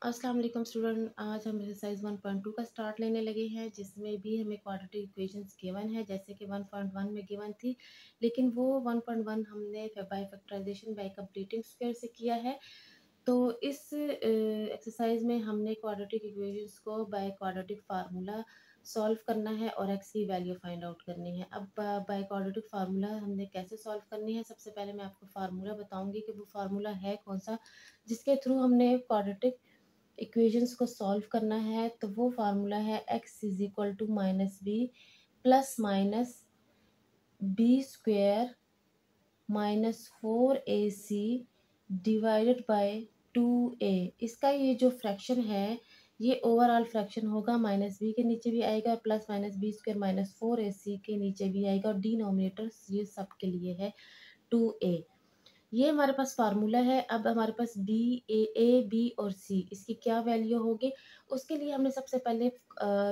अस्सलाम वालेकुम स्टूडेंट। आज हम एक्सरसाइज 1.2 का स्टार्ट लेने लगे हैं, जिसमें भी हमें क्वाड्रेटिक इक्वेशंस गिवन है, जैसे कि 1.1 में गिवन थी, लेकिन वो 1.1 हमने by factorisation by completing square से किया है। तो इस एक्सरसाइज में हमने क्वाड्रेटिक इक्वेशंस को बाय क्वाड्रेटिक फार्मूला सॉल्व करना है और एक्स की वैल्यू फाइंड आउट करनी है। अब बाय क्वाड्रेटिक फार्मूला हमने कैसे सॉल्व करनी है, सबसे पहले मैं आपको फार्मूला बताऊंगी कि वो फार्मूला है कौन सा जिसके थ्रू हमने क्वाड्रेटिक इक्वेशंस को सॉल्व करना है। तो वो फार्मूला है x is equal to minus b plus minus b square minus 4ac divided by 2a। इसका ये जो फ्रैक्शन है ये ओवरऑल फ्रैक्शन होगा, माइनस बी के नीचे भी आएगा और plus minus b square minus 4ac के नीचे भी आएगा, और डिनोमिनेटर ये सब के लिए है 2a। ये हमारे पास फार्मूला है। अब हमारे पास बी और सी, इसकी क्या वैल्यू होगी, उसके लिए हमने सबसे पहले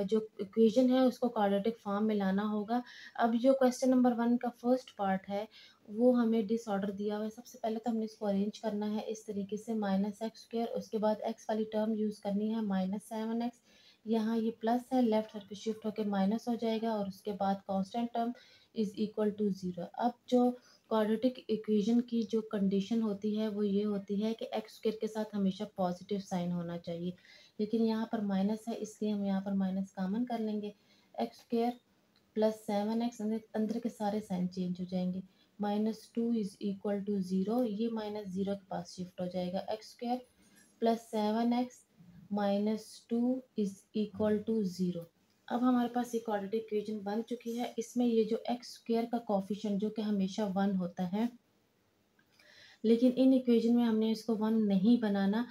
जो इक्वेशन है उसको क्वाड्रेटिक फॉर्म में लाना होगा। अब जो क्वेश्चन नंबर 1 का फर्स्ट पार्ट है वो हमें डिसऑर्डर दिया हुआ है। सबसे पहले तो हमने इसको अरेंज करना है इस तरीके से, माइनस एक्स स्क्वेयर, उसके बाद एक्स वाली टर्म यूज़ करनी है -7x। यहाँ ये प्लस है, लेफ्ट साइड पे शिफ्ट होकर माइनस हो जाएगा, और उसके बाद constant term is equal to 0। अब जो क्वाड्रेटिक इक्वेशन की जो कंडीशन होती है वो ये होती है कि एक्स स्क्वायर के साथ हमेशा पॉजिटिव साइन होना चाहिए, लेकिन यहाँ पर माइनस है इसलिए हम यहाँ पर माइनस कॉमन कर लेंगे। एक्स स्क्वायर प्लस 7x, अंदर के सारे साइन चेंज हो जाएंगे। -2 इज इक्वल टू 0, ये -0 के पास शिफ्ट हो जाएगा। X square plus 7x -2 is equal to 0। अब हमारे पास ये क्वाड्रेटिक इक्वेशन बन चुकी है। इसमें ये जो एक्स स्क्वायर का कोफिशिएंट जो कि हमेशा 1 होता है, लेकिन इन इक्वेशन में हमने इसको 1 नहीं बनाना।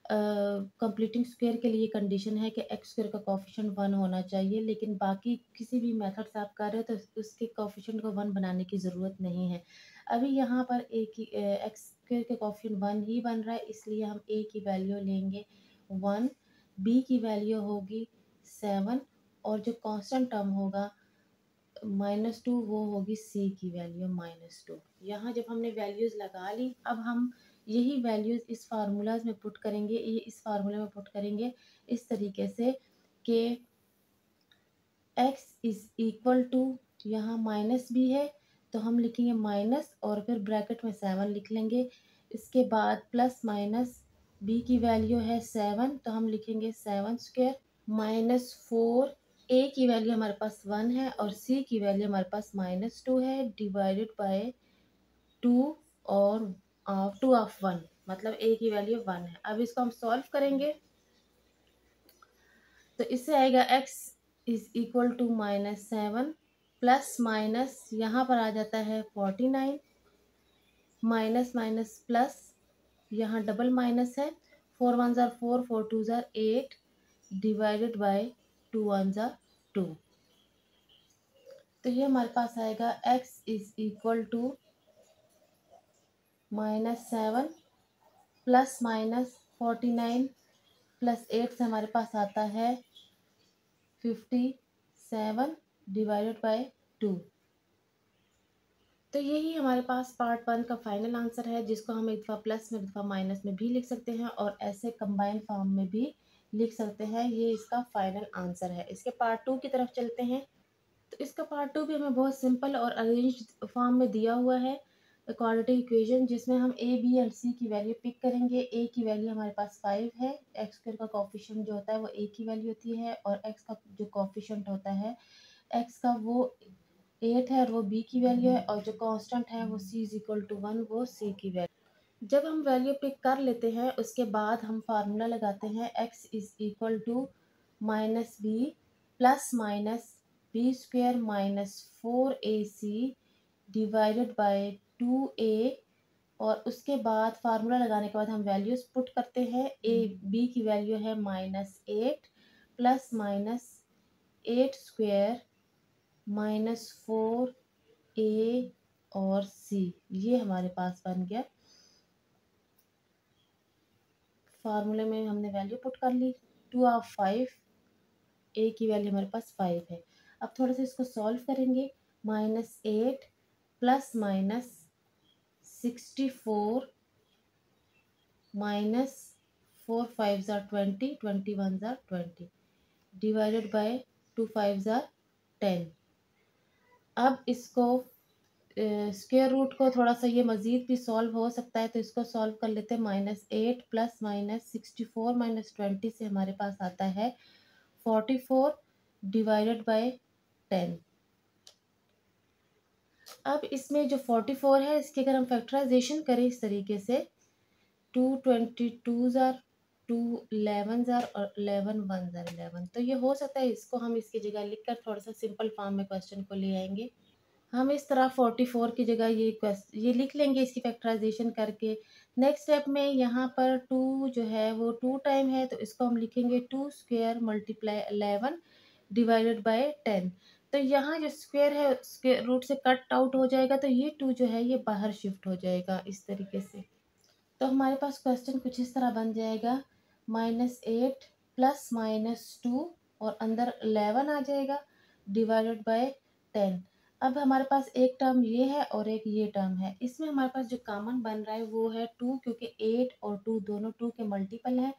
कंप्लीटिंग स्क्वायर के लिए कंडीशन है कि एक्स स्क्वायर का कोफिशिएंट 1 होना चाहिए, लेकिन बाकी किसी भी मेथड से आप कर रहे हो तो उसके कोफिशिएंट को 1 बनाने की ज़रूरत नहीं है। अभी यहाँ पर ए की एक्स स्क्वायर के कोफिशिएंट 1 ही बन रहा है, इसलिए हम ए की वैल्यू लेंगे 1, बी की वैल्यू होगी 7, और जो कांस्टेंट टर्म होगा -2 वो होगी सी की वैल्यू -2। यहाँ जब हमने वैल्यूज़ लगा ली, अब हम यही वैल्यूज़ इस फार्मूलाज में पुट करेंगे, ये इस फार्मूले में पुट करेंगे इस तरीके से कि x इज़ इक्वल टू, यहाँ माइनस भी है तो हम लिखेंगे माइनस और फिर ब्रैकेट में 7 लिख लेंगे। इसके बाद प्लस माइनस b की वैल्यू है 7 तो हम लिखेंगे 7 स्क्वायर -4। ए की वैल्यू हमारे पास 1 है और सी की वैल्यू हमारे पास -2 है, डिवाइडेड बाय 2 और 2/1, मतलब ए की वैल्यू 1 है। अब इसको हम सॉल्व करेंगे तो इससे आएगा x is equal to -7 plus minus यहाँ पर आ जाता है 49, माइनस माइनस प्लस, यहाँ डबल माइनस है, 4 1 ज़ार 4, 4 2 ज़ार 8, डिवाइडेड बाय 2 1 ज़ार 2। तो ये हमारे पास आएगा x is equal to -7 plus minus 49 plus 8 से हमारे पास आता है 57 डिवाइडेड बाय 2। तो यही हमारे पास पार्ट 1 का फाइनल आंसर है, जिसको हम एक दफ़ा प्लस में एक दफ़ा माइनस में भी लिख सकते हैं और ऐसे कंबाइन फॉर्म में भी लिख सकते हैं। ये इसका फाइनल आंसर है। इसके पार्ट 2 की तरफ चलते हैं। तो इसका पार्ट 2 भी हमें बहुत सिंपल और अरेंज्ड फॉर्म में दिया हुआ है क्वाड्रेटिक इक्वेशन, जिसमें हम ए बी एंड सी की वैल्यू पिक करेंगे। ए की वैल्यू हमारे पास 5 है, एक्स स्क्वायर का कोफिशिएंट जो होता है वो ए की वैल्यू होती है, और एक्स का जो कोफिशिएंट होता है एक्स का वो 8 है और वो बी की वैल्यू है, और जो कांस्टेंट है वो सी इज इक्वल टू 1, वो सी की वैल्यू। जब हम वैल्यू पिक कर लेते हैं उसके बाद हम फार्मूला लगाते हैं x is equal to minus b plus minus b square -4ac divided by 2a, और उसके बाद फार्मूला लगाने के बाद हम वैल्यूज पुट करते हैं। ए बी की वैल्यू है -8 प्लस माइनस 8 स्क्वेयर -4a और c, ये हमारे पास बन गया। फार्मूले में हमने वैल्यू पुट कर ली 2/5, ए की वैल्यू हमारे पास 5 है। अब थोड़ा सा इसको सॉल्व करेंगे, -8 plus minus 64 4 5 are 20, 21 are 20 divided by 2 5 are 10। अब इसको स्क्वायर रूट को थोड़ा सा ये मज़ीद भी सॉल्व हो सकता है, तो इसको सॉल्व कर लेते हैं। -8 प्लस -64 -20 से हमारे पास आता है 44 डिवाइडेड बाय 10। अब इसमें जो 44 है इसकी अगर हम फैक्टराइजेशन करें इस तरीके से, 2 22 ज़ार, 2 11 ज़ार और 11 1 ज़ार 11, तो ये हो सकता है इसको हम इसकी जगह लिखकर थोड़ा सा सिंपल फॉर्म में क्वेश्चन को ले आएंगे। हम इस तरह 44 की जगह ये लिख लेंगे इसकी फैक्टराइजेशन करके। नेक्स्ट स्टेप में यहाँ पर 2 जो है वो 2 टाइम है, तो इसको हम लिखेंगे 2 स्क्वायर मल्टीप्लाई 11 डिवाइडेड बाय 10। तो यहाँ जो स्क्वायर है स्क्वायर रूट से कट आउट हो जाएगा, तो ये 2 जो है ये बाहर शिफ्ट हो जाएगा इस तरीके से। तो हमारे पास क्वेश्चन कुछ इस तरह बन जाएगा, -8 प्लस -2 और अंदर 11 आ जाएगा डिवाइडेड बाय 10। अब हमारे पास एक टर्म ये है और एक ये टर्म है। इसमें हमारे पास जो कॉमन बन रहा है वो है 2, क्योंकि 8 और 2 दोनों 2 के मल्टीपल हैं।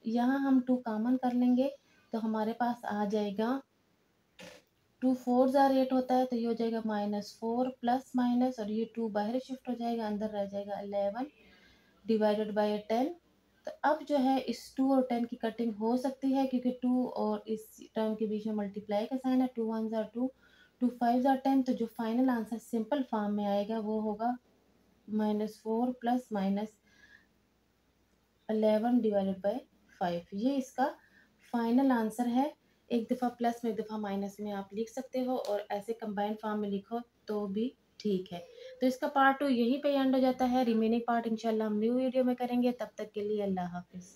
यहाँ हम 2 कॉमन कर लेंगे तो हमारे पास आ जाएगा 2 4 ज़ार 8 होता है, तो ये हो जाएगा -4 प्लस माइनस, और ये 2 बाहर शिफ्ट हो जाएगा, अंदर रह जाएगा 11 डिवाइडेड बाय 10। तो अब जो है इस 2 और 10 की कटिंग हो सकती है, क्योंकि 2 और इस टर्म के बीच में मल्टीप्लाई का साइन है। 2 1 ज़ार 2, 2 5 ज़ार 10। तो जो फाइनल आंसर सिंपल फॉर्म में आएगा वो होगा -4 प्लस माइनस 11 डिवाइडेड बाय 5। ये इसका फाइनल आंसर है। एक दफ़ा प्लस में एक दफ़ा माइनस में आप लिख सकते हो, और ऐसे कंबाइंड फॉर्म में लिखो तो भी ठीक है। तो इसका पार्ट 2 यहीं पे एंड हो जाता है। रिमेनिंग पार्ट इंशाल्लाह हम न्यू वीडियो में करेंगे। तब तक के लिए अल्लाह हाफ़िज़।